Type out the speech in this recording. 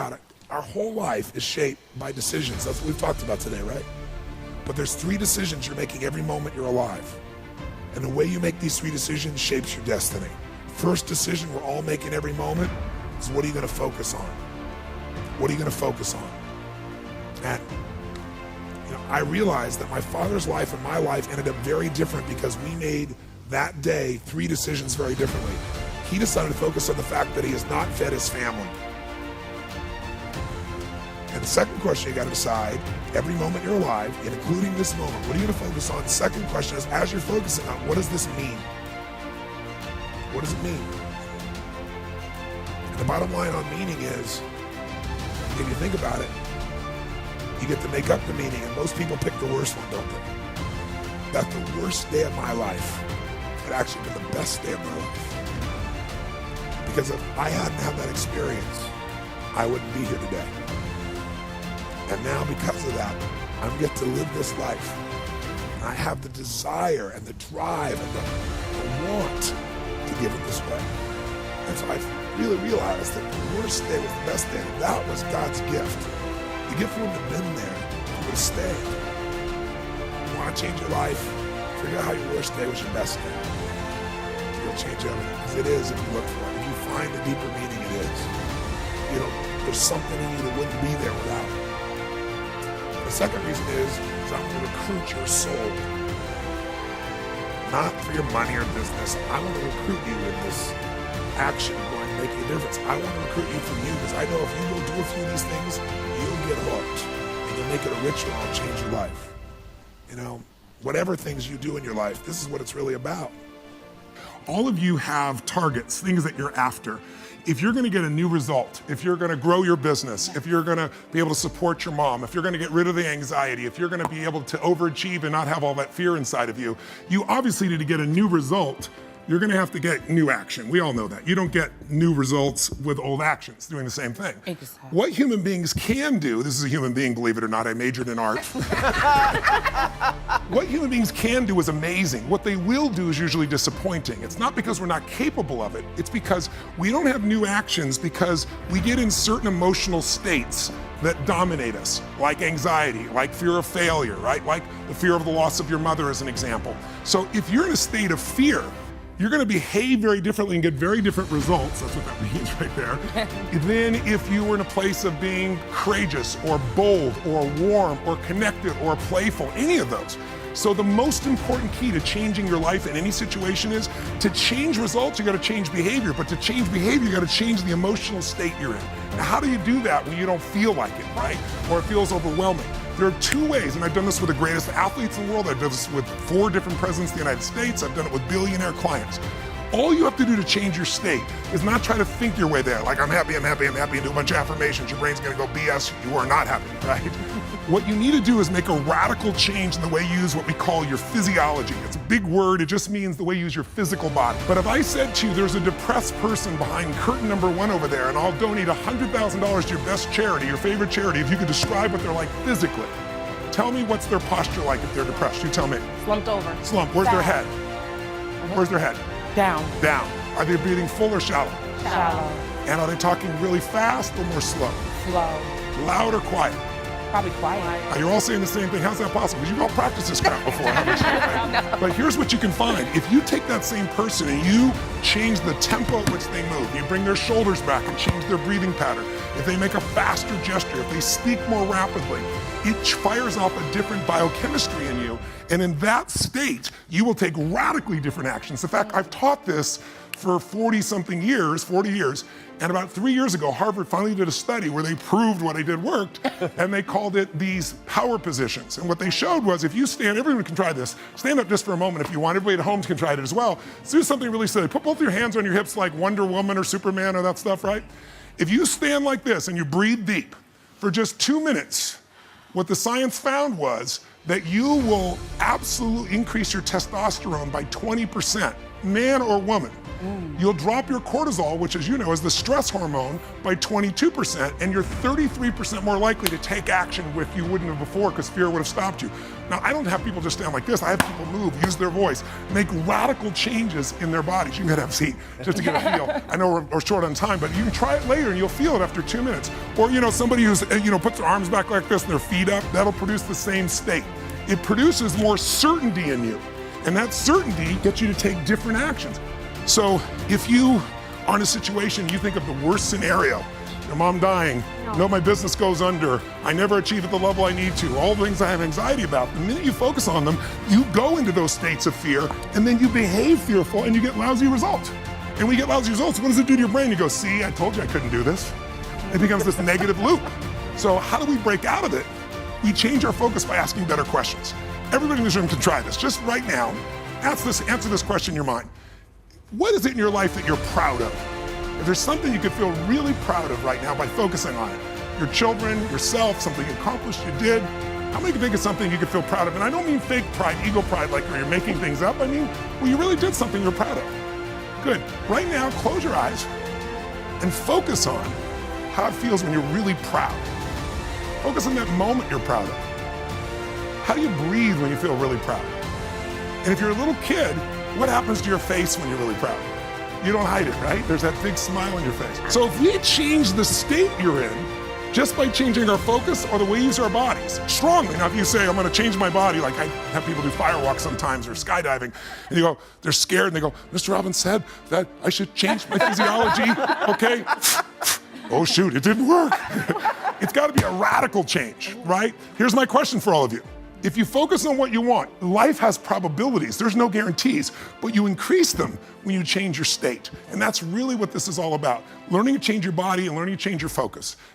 about it, our whole life is shaped by decisions. That's what we've talked about today, right? But there's 3 decisions you're making every moment you're alive. And the way you make these 3 decisions shapes your destiny. First decision we're all making every moment is, what are you gonna focus on? What are you gonna focus on? And I realized that my father's life and my life ended up very different because we made that day 3 decisions very differently. He decided to focus on the fact that he has not fed his family. And the second question you gotta decide, every moment you're alive, including this moment, what are you gonna focus on? The second question is, as you're focusing on, what does this mean? What does it mean? And the bottom line on meaning is, if you think about it, you get to make up the meaning, and most people pick the worst one, don't they? That the worst day of my life had actually been the best day of my life. Because if I hadn't had that experience, I wouldn't be here today. And now because of that, I get to live this life. And I have the desire and the drive and the want to give it this way. And so I really realized that the worst day was the best day, and that was God's gift. The gift wouldn't have been there, it would have stayed. You want to change your life? Figure out how your worst day was your best day. You'll change everything, because it is if you look for it. If you find the deeper meaning, it is. There's something in you that wouldn't be there without it. The second reason is I'm going to recruit your soul. Not for your money or business. I want to recruit you in this action going to make a difference. I want to recruit you for you, because I know if you go do a few of these things, you'll get hooked and you'll make it a ritual and change your life. Whatever things you do in your life, this is what it's really about. All of you have targets, things that you're after. If you're gonna get a new result, if you're gonna grow your business, if you're gonna be able to support your mom, if you're gonna get rid of the anxiety, if you're gonna be able to overachieve and not have all that fear inside of you, you obviously need to get a new result. You're gonna have to get new action. We all know that. You don't get new results with old actions doing the same thing. Exactly. What human beings can do, this is a human being, believe it or not, I majored in art. What human beings can do is amazing. What they will do is usually disappointing. It's not because we're not capable of it, it's because we don't have new actions because we get in certain emotional states that dominate us, like anxiety, like fear of failure, right? Like the fear of the loss of your mother as an example. So if you're in a state of fear, you're gonna behave very differently and get very different results, that's what that means right there, than if you were in a place of being courageous or bold or warm or connected or playful, any of those. So the most important key to changing your life in any situation is to change results, you gotta change behavior, but to change behavior, you gotta change the emotional state you're in. Now, how do you do that when you don't feel like it, right? Or it feels overwhelming? There are 2 ways, and I've done this with the greatest athletes in the world. I've done this with 4 different presidents of the United States. I've done it with billionaire clients. All you have to do to change your state is not try to think your way there, like I'm happy, and do a bunch of affirmations. Your brain's gonna go, BS, you are not happy, right? What you need to do is make a radical change in the way you use what we call your physiology. It's a big word, it just means the way you use your physical body. But if I said to you, there's a depressed person behind curtain number 1 over there, and I'll donate $100,000 to your best charity, your favorite charity, if you could describe what they're like physically. Tell me what's their posture like if they're depressed. You tell me. Slumped over. Slump. Where's their head? Where's their head? Down. Down. Are they breathing full or shallow? Shallow. And are they talking really fast or more slow? Slow. Loud or quiet? Probably quiet. You're all saying the same thing. How's that possible? Because you've all practiced this crap before, haven't you? Right? But here's what you can find. If you take that same person and you change the tempo at which they move, you bring their shoulders back and change their breathing pattern, if they make a faster gesture, if they speak more rapidly, it fires off a different biochemistry in you. And in that state, you will take radically different actions. In fact, I've taught this for 40 years, and about 3 years ago, Harvard finally did a study where they proved what I did worked, and they called it these power positions. And what they showed was if you stand, everyone can try this, stand up just for a moment if you want, everybody at home can try it as well. So do something really silly. Put both your hands on your hips like Wonder Woman or Superman or that stuff, right? If you stand like this and you breathe deep for just 2 minutes, what the science found was that you will absolutely increase your testosterone by 20%. man or woman. You'll drop your cortisol, which as you know is the stress hormone, by 22%, and you're 33% more likely to take action if you wouldn't have before because fear would have stopped you. Now, I don't have people just stand like this. I have people move, use their voice, make radical changes in their bodies. You can have a seat just to get a feel. I know we're short on time, but you can try it later and you'll feel it after 2 minutes. Or, somebody who's, puts their arms back like this and their feet up, that'll produce the same state. It produces more certainty in you. And that certainty gets you to take different actions. So if you are in a situation, you think of the worst scenario, your mom dying, my business goes under, I never achieve at the level I need to, all the things I have anxiety about, the minute you focus on them, you go into those states of fear, and then you behave fearful, and you get lousy results. And when you get lousy results, what does it do to your brain? You go, see, I told you I couldn't do this. It becomes this negative loop. So how do we break out of it? We change our focus by asking better questions. Everybody in this room can try this. Just right now, answer this question in your mind. What is it in your life that you're proud of? If there's something you could feel really proud of right now by focusing on it, your children, yourself, something you accomplished, you did, how many can think of something you could feel proud of? And I don't mean fake pride, ego pride, like where you're making things up. I mean, well, you really did something you're proud of. Good. Right now, close your eyes and focus on how it feels when you're really proud. Focus on that moment you're proud of. How do you breathe when you feel really proud? And if you're a little kid, what happens to your face when you're really proud? You don't hide it, right? There's that big smile on your face. So if we change the state you're in, just by changing our focus or the way we use our bodies, strongly. Now if you say, I'm gonna change my body, like I have people do firewalks sometimes or skydiving, and you go, they're scared and they go, Mr. Robbins said that I should change my physiology, okay? Oh shoot, it didn't work. It's gotta be a radical change, right? Here's my question for all of you. If you focus on what you want, life has probabilities, there's no guarantees, but you increase them when you change your state. And that's really what this is all about. Learning to change your body and learning to change your focus.